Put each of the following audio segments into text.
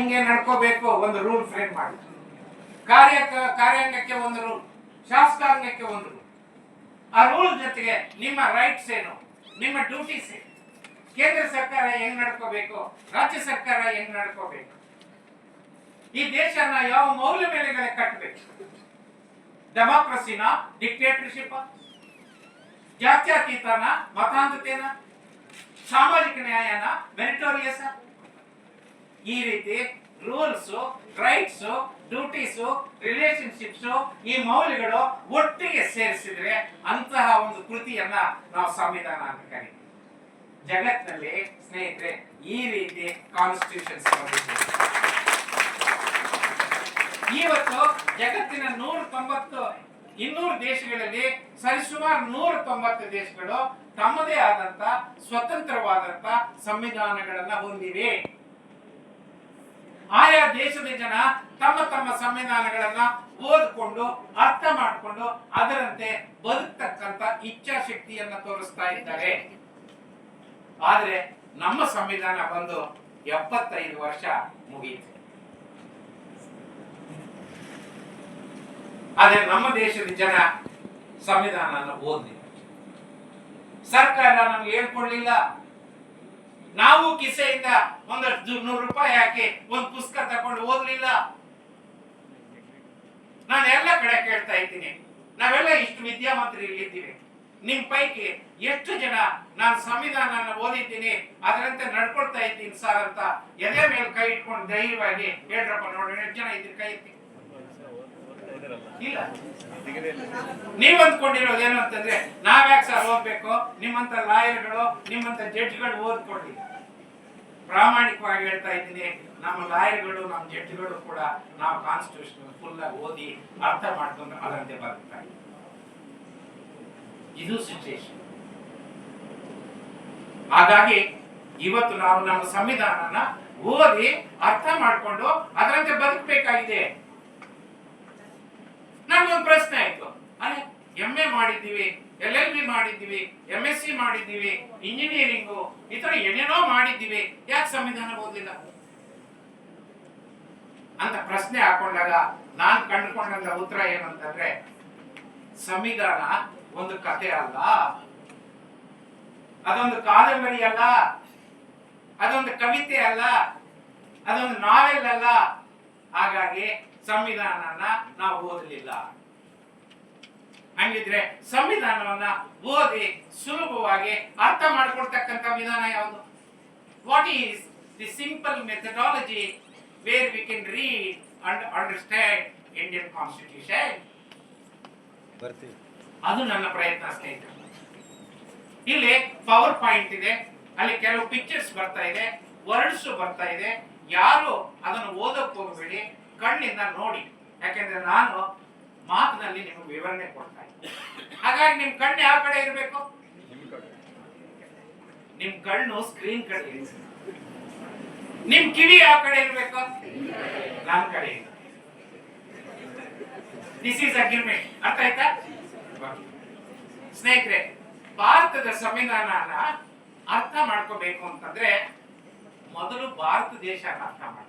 ಹಿಂಗೆ ನಡ್ಕೋಬೇಕು, ಒಂದು rule frame ಮಾಡಿ. ಕಾರ್ಯಾಂಗಕ್ಕೆ ಒಂದು ರೂಲ್, ಶಾಸಕಾಂಗಕ್ಕೆ ಒಂದು ರೂಲ್. ಆ ರೂಲ್ ಜೊತೆಗೆ ನಿಮ್ಮ ರೈಟ್ಸ್ ಏನು, ನಿಮ್ಮ ಡ್ಯೂಟೀಸ್ ಏನು, ಕೇಂದ್ರ ಸರ್ಕಾರ ಹೆಂಗ್ ನಡ್ಕೋಬೇಕು, ರಾಜ್ಯ ಸರ್ಕಾರ ಹೆಂಗ್ ನಡ್ಕೋಬೇಕು, ಈ ದೇಶನ ಯಾವ ಮೌಲ್ಯ ಮೇಲೆಗಳೇ ಕಟ್ಟಬೇಕು. ಡೆಮಾಕ್ರಸಿನ, ಡಿಕ್ಟೇಟರ್ಶಿಪ್, ಜಾತ್ಯತೀತನ, ಮತಾಂಧತೆನ, ಸಾಮಾಜಿಕ ನ್ಯಾಯನ, ಮೆರಿಟೋರಿಯಸ್, ಈ ರೀತಿ ರೂಲ್ಸ್, ರೈಟ್ಸ್, ಡ್ಯೂಟೀಸ್, ರಿಲೇಶನ್ಶಿಪ್ಸ್, ಈ ಮೌಲ್ಯಗಳು ಒಟ್ಟಿಗೆ ಸೇರಿಸಿದ್ರೆ ಅಂತಹ ಒಂದು ಕೃತಿಯನ್ನ ನಾವು ಸಂವಿಧಾನ ಅಂತ ಕರೀತೀವಿ. ಜಗತ್ತಿನಲ್ಲಿ ಸ್ನೇಹಿತರೆ ಈ ರೀತಿ ಕಾನ್ಸ್ಟಿಟ್ಯೂಷನ್ಸ್ ಇವತ್ತು ಜಗತ್ತಿನ 200 ದೇಶಗಳಲ್ಲಿ ಸರಿಸುಮಾರು 190 ದೇಶಗಳು ತಮ್ಮದೇ ಆದಂತ ಸ್ವತಂತ್ರವಾದಂತ ಸಂವಿಧಾನಗಳನ್ನ ಹೊಂದಿವೆ. ಆಯಾ ದೇಶದ ಜನ ತಮ್ಮ ತಮ್ಮ ಸಂವಿಧಾನಗಳನ್ನ ಓದಿಕೊಂಡು ಅರ್ಥ ಮಾಡಿಕೊಂಡು ಅದರಂತೆ ಬದುಕ್ತಕ್ಕಂತ ಇಚ್ಛಾಶಕ್ತಿಯನ್ನ ತೋರಿಸ್ತಾ ಇದ್ದಾರೆ. ಆದ್ರೆ ನಮ್ಮ ಸಂವಿಧಾನ ಬಂದು 75 ವರ್ಷ ಮುಗಿಯಿತು. ಆದ್ರೆ ನಮ್ಮ ದೇಶದ ಜನ ಸಂವಿಧಾನ ಓದಲಿಲ್ಲ. ಸರ್ಕಾರ ನಮ್ಗೆ ಹೇಳ್ಕೊಡ್ಲಿಲ್ಲ. ನಾವು ಕಿಸೆಯಿಂದ ಒಂದಷ್ಟು 100 ರೂಪಾಯಿ ಹಾಕಿ ಒಂದು ಪುಸ್ತಕ ತಕೊಂಡು ಓದ್ಲಿಲ್ಲ. ನಾನು ಎಲ್ಲ ಕಡೆ ಕೇಳ್ತಾ ಇದ್ದೀನಿ, ನಾವೆಲ್ಲ ಇಷ್ಟು ವಿದ್ಯಾವಂತರು ಇಲ್ಲಿದ್ದೀವಿ, ನಿಮ್ ಪೈಕಿ ಎಷ್ಟು ಜನ ನಾನು ಸಂವಿಧಾನ ಓದಿದ್ದೀನಿ ಅದರಂತೆ ನಡ್ಕೊಳ್ತಾ ಇದ್ದೀನಿ ಸರ್ ಅಂತ ಎದೆ ಮೇಲೆ ಕೈ ಇಟ್ಕೊಂಡು ಧೈರ್ಯವಾಗಿ ಹೇಳ್ರಪ್ಪ ನೋಡೋಣ. ಎಷ್ಟು ಜನ ಇದ್ರಿ? ಕೈ ಎತ್ತಿ. ಇಲ್ಲ. ನೀವ್ ಅಂದ್ಕೊಂಡಿರೋದು ಏನು ಅಂತಂದ್ರೆ ನಾವ್ಯಾಕೆ ಸರ್ ಓದ್ಬೇಕು, ನಿಮ್ಮಂತ ಲಾಯರ್ಗಳು ನಿಮ್ಮಂತ ಜಡ್ಜ್ಗಳು ಓದ್ಕೊಳ್ಳಿ. ಪ್ರಾಮಾಣಿಕವಾಗಿ ಹೇಳ್ತಾ ಇದ್ದೀನಿ, ನಮ್ಮ ಲಾಯರ್ಗಳು ನಮ್ಮ ಜಡ್ಜ್ಗಳು ಕೂಡ ನಾವು ಕಾನ್ಸ್ಟಿಟ್ಯೂಷನ್ ಫುಲ್ ಆಗಿ ಓದಿ ಅರ್ಥ ಮಾಡ್ಕೊಂಡು ಅದರಂತೆ ಬದುಕ್ತಾ ಇದ್ದೀವಿ. ಇದು ಸಿಚುಯೇಷನ್. ಹಾಗಾಗಿ ಇವತ್ತು ನಾವು ನಮ್ಮ ಸಂವಿಧಾನನ ಓದಿ ಅರ್ಥ ಮಾಡಿಕೊಂಡು ಅದರಂತೆ ಬದುಕಬೇಕಾಗಿದೆ. ನನ್ಗೊಂದು ಪ್ರಶ್ನೆ ಆಯ್ತು, ಅರೆ MA ಮಾಡಿದ್ದೀವಿ, LLB ಮಾಡಿದ್ದೀವಿ, MSc ಮಾಡಿದ್ದೀವಿ, ಇಂಜಿನಿಯರಿಂಗು ಈ ತರ ಏನೇನೋ ಮಾಡಿದ್ದೀವಿ, ಯಾಕೆ ಸಂವಿಧಾನ ಓದಿಲ್ಲ ಅಂತ ಪ್ರಶ್ನೆ ಹಾಕೊಂಡಾಗ ನಾನು ಕಂಡುಕೊಂಡ ಉತ್ತರ ಏನಂತಂದ್ರೆ, ಸಂವಿಧಾನ ಒಂದು ಕಥೆ ಅಲ್ಲ, ಅದೊಂದು ಕಾದಂಬರಿ ಅಲ್ಲ, ಅದೊಂದು ಕವಿತೆ ಅಲ್ಲ, ಅದೊಂದು ನಾವೆಲ್ ಅಲ್ಲ. ಹಾಗಾಗಿ ಸಂವಿಧಾನನ ನಾವು ಓದಲಿಲ್ಲ. ಹಂಗಿದ್ರೆ ಸಂವಿಧಾನವನ್ನ ಓದಿ ಸುಲಭವಾಗಿ ಅರ್ಥ ಮಾಡ್ಕೊಳ್ತಕ್ಕಂಥ ವಿಧಾನ ಯಾವುದು? What is the simple methodology where we can read and understand Indian constitution? ಅದು ನನ್ನ ಪ್ರಯತ್ನ ಸ್ನೇಹಿತರೆ. ಇಲ್ಲಿ ಪವರ್ ಪಾಯಿಂಟ್ ಇದೆ, ಅಲ್ಲಿ ಕೆಲವು ಪಿಕ್ಚರ್ಸ್ ಬರ್ತಾ ಇದೆ, ವರ್ಡ್ಸ್ ಬರ್ತಾ ಇದೆ. ಯಾರು ಅದನ್ನು ಓದಕ್ಕೆ ಹೋಗಬೇಡಿ, ಕಣ್ಣಿಂದ ನೋಡಿ. ಯಾಕೆಂದ್ರೆ ನಾನು ಮಾತಿನಲ್ಲಿ ನಿಮಗೆ ವಿವರಣೆ ಕೊಡ್ತಾ ಇದ್ದೀನಿ. ಹಾಗಾಗಿ ನಿಮ್ ಕಣ್ಣು ಯಾವ ಕಡೆ ಇರಬೇಕು? ನಿಮ್ ಕಣ್ಣು ಸ್ಕ್ರೀನ್ ಕಡೆ ಇರಬೇಕು. ನಿಮ್ ಕಿವಿ ಯಾವ ಕಡೆ ಇರಬೇಕು? ನನ್ನ ಕಡೆ. This is agreement. ಅರ್ಥ ಆಯ್ತಾ ಸ್ನೇಹಿತರೆ? ಭಾರತದ ಸಂವಿಧಾನನ ಅರ್ಥ ಮಾಡ್ಕೋಬೇಕು ಅಂತಂದ್ರೆ ಮೊದಲು ಭಾರತ ದೇಶನ ಅರ್ಥ ಮಾಡ್ಕೊ.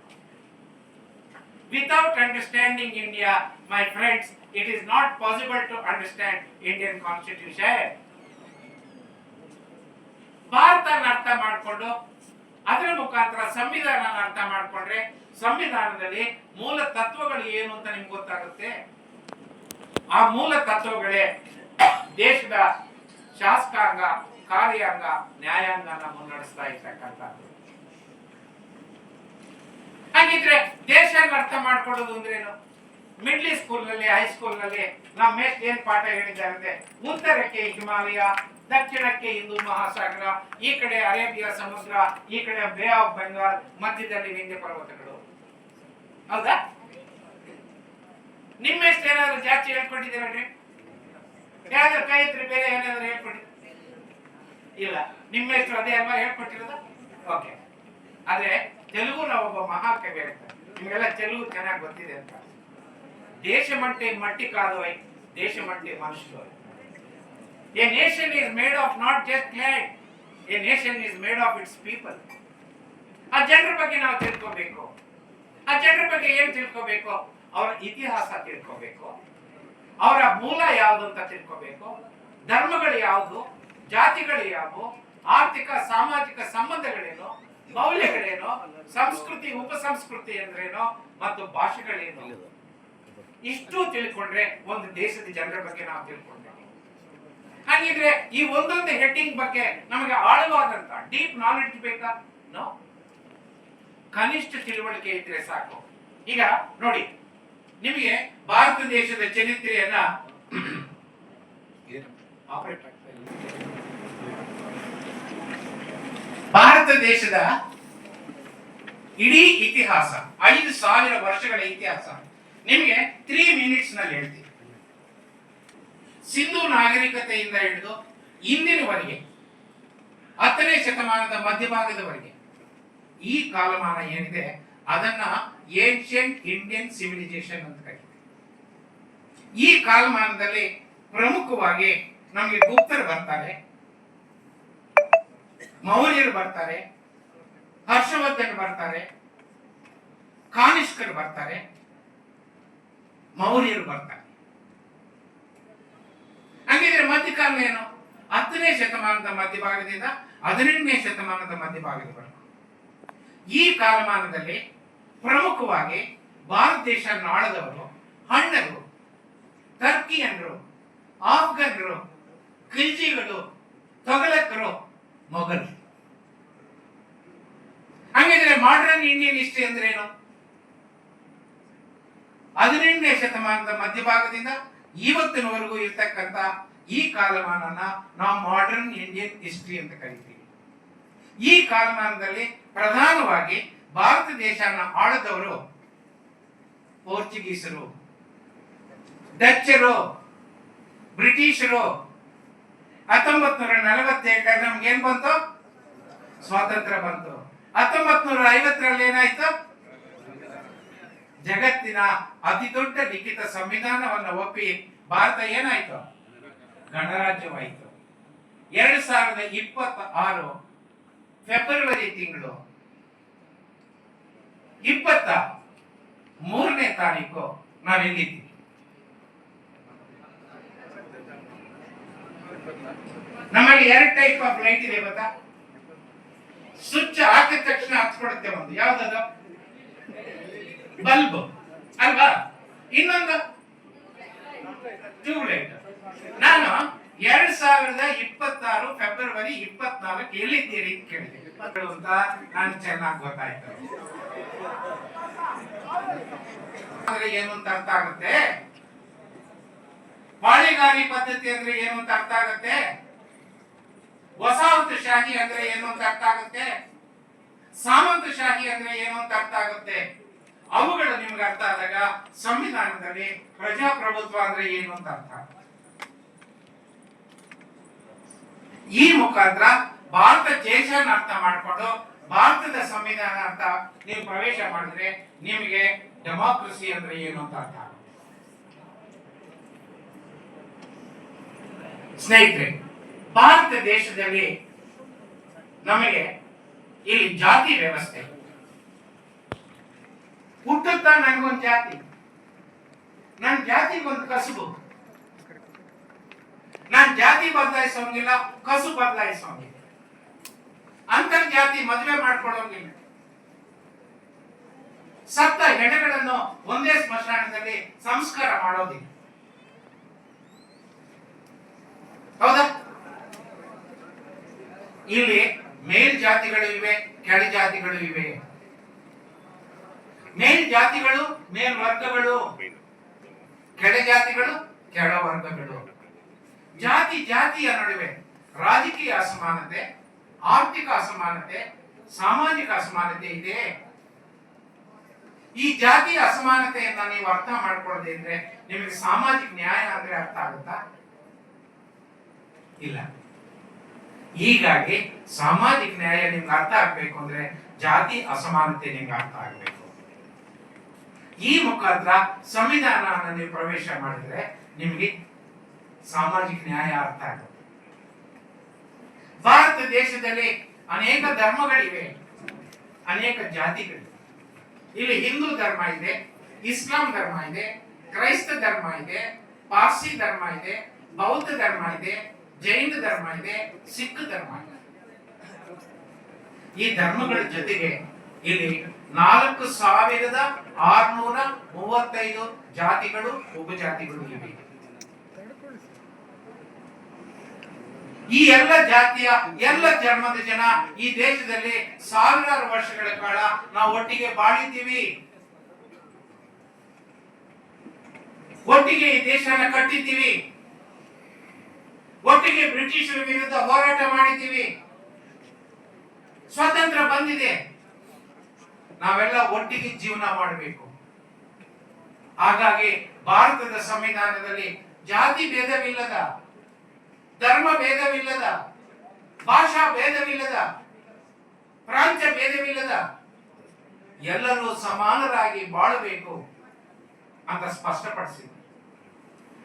Without understanding India, my friends, it is not possible to understand Indian Constitution. ಭಾರತನ ಅರ್ಥ ಮಾಡಿಕೊಂಡು ಅದರ ಮುಖಾಂತರ ಸಂವಿಧಾನ ಅರ್ಥ ಮಾಡಿಕೊಂಡ್ರೆ ಸಂವಿಧಾನದಲ್ಲಿ ಮೂಲ ತತ್ವಗಳು ಏನು ಅಂತ ನಿಮ್ಗೆ ಗೊತ್ತಾಗುತ್ತೆ. ಆ ಮೂಲ ತತ್ವಗಳೇ ದೇಶದ ಶಾಸಕಾಂಗ, ಕಾರ್ಯಾಂಗ, ನ್ಯಾಯಾಂಗನ ಮುನ್ನಡೆಸ್ತಾ ಇರ್ತಕ್ಕಂಥದ್ದು. ಹಾಗಿದ್ರೆ ದೇಶನ ಅರ್ಥ ಮಾಡ್ಕೊಳ್ಳೋದು ಅಂದ್ರೇನು? ಮಿಡ್ಲ್ ಸ್ಕೂಲ್ ನಲ್ಲಿ, ಹೈಸ್ಕೂಲ್ ನಲ್ಲಿ ನಮ್ಮ ಮೇಸ್ಟ್ ಏನ್ ಪಾಠ ಹೇಳಿದ್ದಾರೆ ಅಂದ್ರೆ, ಉತ್ತರಕ್ಕೆ ಹಿಮಾಲಯ, ದಕ್ಷಿಣಕ್ಕೆ ಹಿಂದೂ ಮಹಾಸಾಗರ, ಈ ಕಡೆ ಅರೇಬಿಯಾ ಸಮುದ್ರ, ಈ ಕಡೆ ಬೇ ಆಫ್ ಬೆಂಗಾಲ್, ಮಧ್ಯದಲ್ಲಿ ವಿಂಧ್ಯ ಪರ್ವತಗಳು. ಹೌದಾ? ನಿಮ್ಮೆಷ್ಟು ಏನಾದ್ರು ಜಾಸ್ತಿ ಹೇಳ್ಕೊಂಡಿದ್ದೀರಿ? ಯಾವ್ದಾದ್ರು ಕೈ ಇದ್ರೆ ಬೇರೆ ಏನಾದ್ರು ಹೇಳ್ಕೊಟ್ಟಿದ್ರು? ಇಲ್ಲ, ನಿಮ್ಮೆಷ್ಟು ಅದೇ ಅಲ್ವಾ ಹೇಳ್ಕೊಟ್ಟಿರೋದು? ಓಕೆ. ಆದ್ರೆ ತೆಲುಗು ನಾವು ಒಬ್ಬ ಮಹಾಕವಿ ಹೇಳ್ತಾರೆ, ನಿಮ್ಗೆಲ್ಲ ತೆಲುಗು ಚೆನ್ನಾಗಿ ಗೊತ್ತಿದೆ ಅಂತ. ದೇಶಮಂಟೆ ಮಟ್ಟಿ ಕಾದೋಯ್, ದೇಶಮಂಟೆ ಮನುಷ್ಯರು. A nation is made of not just land, a nation is made of its people. ಆ ಜನರ ಬಗ್ಗೆ ನಾವು ತಿಳ್ಕೋಬೇಕು. ಆ ಜನರ ಬಗ್ಗೆ ಏನ್ ತಿಳ್ಕೋಬೇಕು? ಅವರ ಇತಿಹಾಸ ತಿಳ್ಕೋಬೇಕು, ಅವರ ಮೂಲ ಯಾವುದು ಅಂತ ತಿಳ್ಕೋಬೇಕು, ಧರ್ಮಗಳು ಯಾವುದು, ಜಾತಿಗಳು ಯಾವುವು, ಆರ್ಥಿಕ ಸಾಮಾಜಿಕ ಸಂಬಂಧಗಳೇನು, ಮೌಲ್ಯಗಳೇನು, ಸಂಸ್ಕೃತಿ ಉಪಸಂಸ್ಕೃತಿ ಅಂದ್ರೇನು ಮತ್ತು ಭಾಷೆಗಳೇನು, ಇಷ್ಟು ತಿಳ್ಕೊಂಡ್ರೆ ಒಂದು ದೇಶದ ಜನರ ಬಗ್ಗೆ ನಾವು ತಿಳ್ಕೊಂಡ್ರೆ. ಹಾಗಿದ್ರೆ ಈ ಒಂದೊಂದು ಹೆಡ್ಡಿಂಗ್ ಬಗ್ಗೆ ನಮಗೆ ಆಳವಾದಂತ ಡೀಪ್ ನಾಲೆಡ್ಜ್ ಬೇಕಾ? ನೋ, ಕನಿಷ್ಠ ತಿಳುವಳಿಕೆ ಇದ್ರೆ ಸಾಕು. ಈಗ ನೋಡಿ, ನಿಮಗೆ ಭಾರತ ದೇಶದ ಚರಿತ್ರೆಯನ್ನ ಭಾರತ ದೇಶದ ಇಡೀ ಇತಿಹಾಸ 5000 ವರ್ಷಗಳ ಇತಿಹಾಸ ನಿಮಗೆ 3 minutes ನಲ್ಲಿ ಹೇಳ್ತೀನಿ. ಸಿಂಧು ನಾಗರಿಕತೆಯಿಂದ ಹಿಡಿದು ಇಂದಿನವರೆಗೆ 10ನೇ ಶತಮಾನದ ಮಧ್ಯಭಾಗದವರೆಗೆ ಈ ಕಾಲಮಾನ ಏನಿದೆ ಅದನ್ನ ಏನ್ಷಿಯಂಟ್ ಇಂಡಿಯನ್ ಸಿವಿಲೈಸೇಷನ್ ಅಂತ ಕರೀತಾರೆ. ಈ ಕಾಲಮಾನದಲ್ಲಿ ಪ್ರಮುಖವಾಗಿ ನಮಗೆ ಗುಪ್ತರು ಬರ್ತಾರೆ, ಮೌರ್ಯರು ಬರ್ತಾರೆ, ಹರ್ಷವರ್ಧನ್ ಬರ್ತಾರೆ, ಕಾನಿಷ್ಕರು ಬರ್ತಾರೆ, ಮೌರ್ಯರು ಬರ್ತಾರೆ. ಹಂಗಿದ್ರೆ ಮಧ್ಯಕಾಲ ಏನು? 10ನೇ ಶತಮಾನದ ಮಧ್ಯಭಾಗದಿಂದ 18ನೇ ಶತಮಾನದ ಮಧ್ಯಭಾಗದವರೆಗೂ ಈ ಕಾಲಮಾನದಲ್ಲಿ ಪ್ರಮುಖವಾಗಿ ಭಾರತ ದೇಶ ಆಳದವರು ಹಣ್ಣರು, ಟರ್ಕಿಯನ್ರು, ಆಫ್ಘನ್ರು, ಖಿಲ್ಜಿಗಳು, ತೊಗಲಕರು, ಮೊಘಲ್. ಹಂಗಿದ್ರೆ ಮಾಡರ್ನ್ ಇಂಡಿಯನ್ ಹಿಸ್ಟ್ರಿ ಅಂದ್ರೆ ಏನು? 18ನೇ ಶತಮಾನದ ಮಧ್ಯಭಾಗದಿಂದ ಇವತ್ತಿನವರೆಗೂ ಇರ್ತಕ್ಕಂಥ ಈ ಕಾಲಮಾನನ ನಾವು ಮಾಡರ್ನ್ ಇಂಡಿಯನ್ ಹಿಸ್ಟ್ರಿ ಅಂತ ಕರಿತೀವಿ. ಈ ಕಾಲಮಾನದಲ್ಲಿ ಪ್ರಧಾನವಾಗಿ ಭಾರತ ದೇಶನ ಆಳದವರು ಪೋರ್ಚುಗೀಸರು, ಡಚ್ಚರು, ಬ್ರಿಟಿಷರು. 1947 ನಮ್ಗೆ ಏನ್ ಬಂತು? ಸ್ವಾತಂತ್ರ್ಯ ಬಂತು. 1950ರಲ್ಲಿ ಏನಾಯ್ತು? ಜಗತ್ತಿನ ಅತಿ ದೊಡ್ಡ ಲಿಖಿತ ಸಂವಿಧಾನವನ್ನು ಒಪ್ಪಿ ಭಾರತ ಏನಾಯ್ತು? ಗಣರಾಜ್ಯವಾಯಿತು. 2026 ಫೆಬ್ರವರಿ ತಿಂಗಳು 23ನೇ ತಾರೀಕು ನಾವೆಲ್ಲಿದ್ದೀವಿ? ನಮ್ಮಲ್ಲಿ 2 ಟೈಪ್ ಆಫ್ ಲೈಟ್ ಇದೆ ಗೊತ್ತಾ? ಸ್ವಿಚ್ ಹಾಕಿದ ತಕ್ಷಣ ಹಚ್ಕೊಡುತ್ತೆ. ಒಂದು ಯಾವ್ದದು? ಬಲ್ಬ್ ಅಲ್ವಾ? ಇನ್ನೊಂದು ಟ್ಯೂಬ್ ಲೈಟ್. ನಾನು 2026 ಫೆಬ್ರವರಿ 24 ಎಲ್ಲಿದ್ದೀರಿ ಅಂತ ಕೇಳಿದೆ ಅಂತ ನಾನು ಚೆನ್ನಾಗಿ ಗೊತ್ತಾಯ್ತು. ಅಂದ್ರೆ ಏನು ಅಂತ ಅರ್ಥ ಆಗುತ್ತೆ, ಪಾಳಿಗಾರಿ ಪದ್ಧತಿ ಅಂದ್ರೆ ಏನು ಅಂತ ಅರ್ಥ ಆಗುತ್ತೆ, ವಸಾಹತುಶಾಹಿ ಅಂದ್ರೆ ಏನು ಅಂತ ಅರ್ಥ ಆಗುತ್ತೆ, ಸಾಮಂತಶಾಹಿ ಅಂದ್ರೆ ಏನು ಅಂತ ಅರ್ಥ ಆಗುತ್ತೆ. ಅವುಗಳು ನಿಮ್ಗೆ ಅರ್ಥ ಆದಾಗ ಸಂವಿಧಾನದಲ್ಲಿ ಪ್ರಜಾಪ್ರಭುತ್ವ ಅಂದ್ರೆ ಏನು ಅಂತ ಅರ್ಥ ಆಗುತ್ತೆ. ಈ ಮುಖಾಂತರ ಭಾರತ ದೇಶನ ಅರ್ಥ ಮಾಡಿಕೊಂಡು ಭಾರತದ ಸಂವಿಧಾನ ಅಂತ ನೀವು ಪ್ರವೇಶ ಮಾಡಿದ್ರೆ ನಿಮಗೆ ಡೆಮಾಕ್ರಸಿ ಅಂದ್ರೆ ಏನು ಅಂತ ಅರ್ಥ ಆಗುತ್ತೆ. ಸ್ನೇಹಿತರೆ, ಭಾರತ ದೇಶದಲ್ಲಿ ನಮಗೆ ಇಲ್ಲಿ ಜಾತಿ ವ್ಯವಸ್ಥೆ ಹುಟ್ಟುತ್ತಾ ನನಗೊಂದು ಜಾತಿ, ನನ್ನ ಜಾತಿಗೊಂದು ಕಸುಬು. ನಾನು ಜಾತಿ ಬದಲಾಯಿಸೋಂಗಿಲ್ಲ, ಕಸು ಬದಲಾಯಿಸೋಂಗಿಲ್ಲ. ಅಂತರ್ಜಾತಿ ಮದುವೆ ಮಾಡ್ಕೊಳ್ಳೋಂಗಿಲ್ಲ. ಸತ್ತ ಹೆಣಗಳನ್ನು ಒಂದೇ ಸ್ಮಶಾನದಲ್ಲಿ ಸಂಸ್ಕಾರ ಮಾಡೋದಿಲ್ಲ. ಹೌದಾ? ಇಲ್ಲಿ ಮೇಲ್ ಜಾತಿಗಳು ಇವೆ, ಕೆಳ ಜಾತಿಗಳು ಇವೆ. ಮೇಲ್ ಜಾತಿಗಳು ಮೇಲ್ ವರ್ಗಗಳು, ಕೆಳ ಜಾತಿಗಳು ಕೆಳ ವರ್ಗಗಳು. ಜಾತಿ ಜಾತಿಯ ನಡುವೆ ರಾಜಕೀಯ ಅಸಮಾನತೆ, ಆರ್ಥಿಕ ಅಸಮಾನತೆ, ಸಾಮಾಜಿಕ ಅಸಮಾನತೆ ಇದೆ. ಈ ಜಾತಿಯ ಅಸಮಾನತೆಯನ್ನ ನೀವು ಅರ್ಥ ಮಾಡ್ಕೊಳ್ಳದೆ ಇದ್ರೆ ನಿಮಗೆ ಸಾಮಾಜಿಕ ನ್ಯಾಯ ಅಂದ್ರೆ ಅರ್ಥ ಆಗುತ್ತಾ? ಇಲ್ಲ. ಹೀಗಾಗಿ ಸಾಮಾಜಿಕ ನ್ಯಾಯ ನಿಮ್ಗೆ ಅರ್ಥ ಆಗ್ಬೇಕು ಅಂದ್ರೆ ಜಾತಿ ಅಸಮಾನತೆ ನಿಮ್ಗೆ ಅರ್ಥ ಆಗ್ಬೇಕು. ಈ ಮುಖಾಂತರ ಸಂವಿಧಾನವನ್ನು ನೀವು ಪ್ರವೇಶ ಮಾಡಿದ್ರೆ ನಿಮಗೆ ಸಾಮಾಜಿಕ ನ್ಯಾಯ ಅರ್ಥ ಆಗುತ್ತೆ. ಭಾರತ ದೇಶದಲ್ಲಿ ಅನೇಕ ಧರ್ಮಗಳಿವೆ, ಅನೇಕ ಜಾತಿಗಳಿವೆ. ಇಲ್ಲಿ ಹಿಂದೂ ಧರ್ಮ ಇದೆ, ಇಸ್ಲಾಂ ಧರ್ಮ ಇದೆ, ಕ್ರೈಸ್ತ ಧರ್ಮ ಇದೆ, ಪಾರ್ಸಿ ಧರ್ಮ ಇದೆ, ಬೌದ್ಧ ಧರ್ಮ ಇದೆ, ಜೈನ ಧರ್ಮ ಇದೆ, ಸಿಖ್ ಧರ್ಮ ಇದೆ. ಈ ಧರ್ಮಗಳ ಜೊತೆಗೆ ಇಲ್ಲಿ 4635 ಜಾತಿಗಳು ಉಪಜಾತಿಗಳು ಇವೆ. ಈ ಎಲ್ಲ ಜಾತಿಯ ಎಲ್ಲ ಧರ್ಮದ ಜನ ಈ ದೇಶದಲ್ಲಿ ಸಾವಿರಾರು ವರ್ಷಗಳ ಕಾಲ ನಾವು ಒಟ್ಟಿಗೆ ಬಾಳಿದ್ದೀವಿ, ಒಟ್ಟಿಗೆ ಈ ದೇಶನ ಕಟ್ಟಿದ್ದೀವಿ, ಒಟ್ಟಿಗೆ ಬ್ರಿಟಿಷರ ವಿರುದ್ಧ ಹೋರಾಟ ಮಾಡಿದ್ದೀವಿ. ಸ್ವಾತಂತ್ರ್ಯ ಬಂದಿದೆ, ನಾವೆಲ್ಲ ಒಟ್ಟಿಗೆ ಜೀವನ ಮಾಡಬೇಕು. ಹಾಗಾಗಿ ಭಾರತದ ಸಂವಿಧಾನದಲ್ಲಿ ಜಾತಿ ಭೇದವಿಲ್ಲದ, ಧರ್ಮ ಭೇದವಿಲ್ಲದ, ಭಾಷಾ ಭೇದವಿಲ್ಲದ, ಪ್ರಾಂತ್ಯ ಭೇದವಿಲ್ಲದ ಎಲ್ಲರೂ ಸಮಾನರಾಗಿ ಬಾಳಬೇಕು ಅಂತ ಸ್ಪಷ್ಟಪಡಿಸಿದೆ.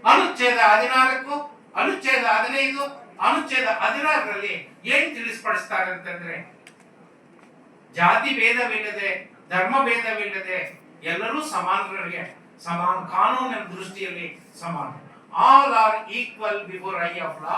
ಅನುಚ್ಛೇದ 14, ಅನುಚ್ಛೇದ 15, ಅನುಚ್ಛೇದ 16ರಲ್ಲಿ ಏನ್ ತಿಳಿಸ್ಪಡಿಸ್ತಾರೆ ಅಂತಂದ್ರೆ, ಜಾತಿ ಭೇದವಿಲ್ಲದೆ, ಧರ್ಮ ಭೇದವಿಲ್ಲದೆ ಎಲ್ಲರೂ ಸಮಾನರಿಗೆ ಸಮಾನ, ಕಾನೂನಿನ ದೃಷ್ಟಿಯಲ್ಲಿ ಸಮಾನ. All are equal before I of law.